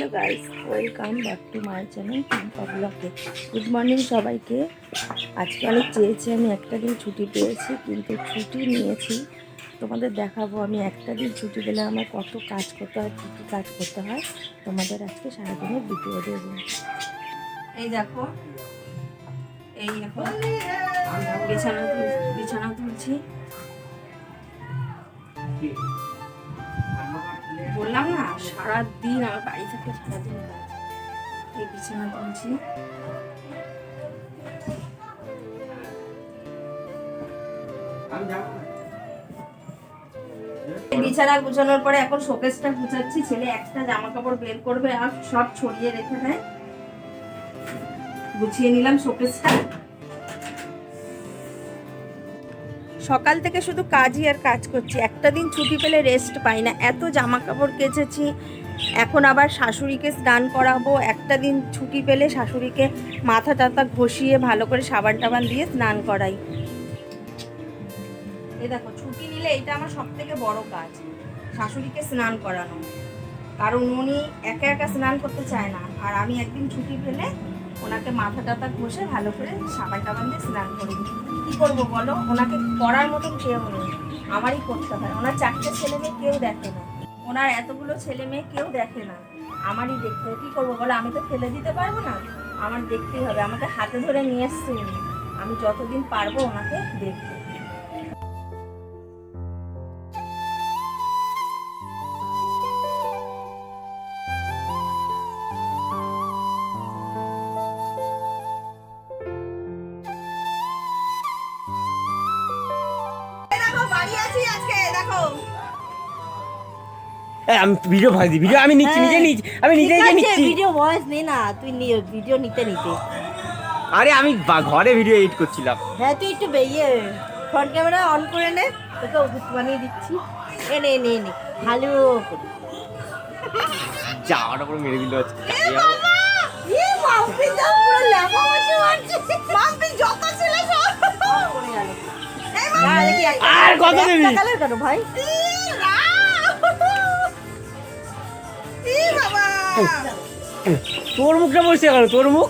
Hello guys, welcome back to my channel Tumpa ব্লগে। Good morning সবাইকে। আজকে অনেক চেয়েছি, আমি একটা দিন ছুটি পেয়েছি, কিন্তু ছুটি নিয়েছি তোমাদের দেখাবো। আমি একটা দিন ছুটি পেলে আমার কত কাজ করতে হয়, কী কী কাজ করতে হয়, তোমাদের আজকে সারাদিনের ভিডিও দেবো। এই দেখো, এই এখন বিছানা তুলছি। বললাম না, সারাদিন আমার বাড়ি থেকে সারাদিন কাজ। এই বিছানা তুলছি। বিছানা গুছানোর পরে এখন শোকেসটা গুছাচ্ছি। ছেলে একটা জামা কাপড় বের করবে আর সব ছড়িয়ে রেখে দেয়। গুছিয়ে নিলাম শোকেসটা। সকাল থেকে শুধু কাজই আর কাজ করছি, একটা দিন ছুটি পেলে রেস্ট পাই না। এত জামা কাপড় কেচেছি, এখন আবার শাশুড়িকে স্নান করাবো। একটা দিন ছুটি পেলে শাশুড়িকে মাথা টাথা ঘষিয়ে ভালো করে সাবান টাবান দিয়ে স্নান করাই। এই দেখো, ছুটি নিলে এটা আমার সব থেকে বড় কাজ, শাশুড়িকে স্নান করানো। কারণ উনি একা একা স্নান করতে চায় না, আর আমি একদিন ছুটি পেলে ওনাকে মাথা টাথা ঘষে ভালো করে সাবান টাবান দিয়ে স্নান করি। কি করবো বলো, ওনাকে করার মতন কেউ নেই, আমারই করতে হয়। ওনার 4টে ছেলে মেয়ে কেউ দেখে না, ওনার এতগুলো ছেলে মেয়ে কেউ দেখে না, আমারই দেখতে হবে। কি করবো বলো, আমি তো ফেলে দিতে পারবো না, আমার দেখতেই হবে। আমাকে হাতে ধরে নিয়ে এসছে উনি, আমি যতদিন পারবো ওনাকে দেখবো। আমি ভিডিও ভয়েস দিই, ভিডিও আমি নিচ্ছি, আমি নিজে নিচ্ছি। ভিডিও ভয়েস নে না, তুই ভিডিও নিতে। আরে আমি ঘরে ভিডিও এডিট করছিলাম। হ্যাঁ, তুই একটু ফ্রন্ট ক্যামেরা অন করে নে, তোকে ওষুধ বানিয়ে দিচ্ছি। নে ভালো করে। যাওয়াটা পুরো মেরে দিল আজকে। মাম্পি তো পুরো ল্যাপা বসে মারছে। মাম্পি যত ছিল সব করে গেল। আর কত দিবি? কালার কেন ভাই? তোর মুখটা বলছে কেন? তোর মুখ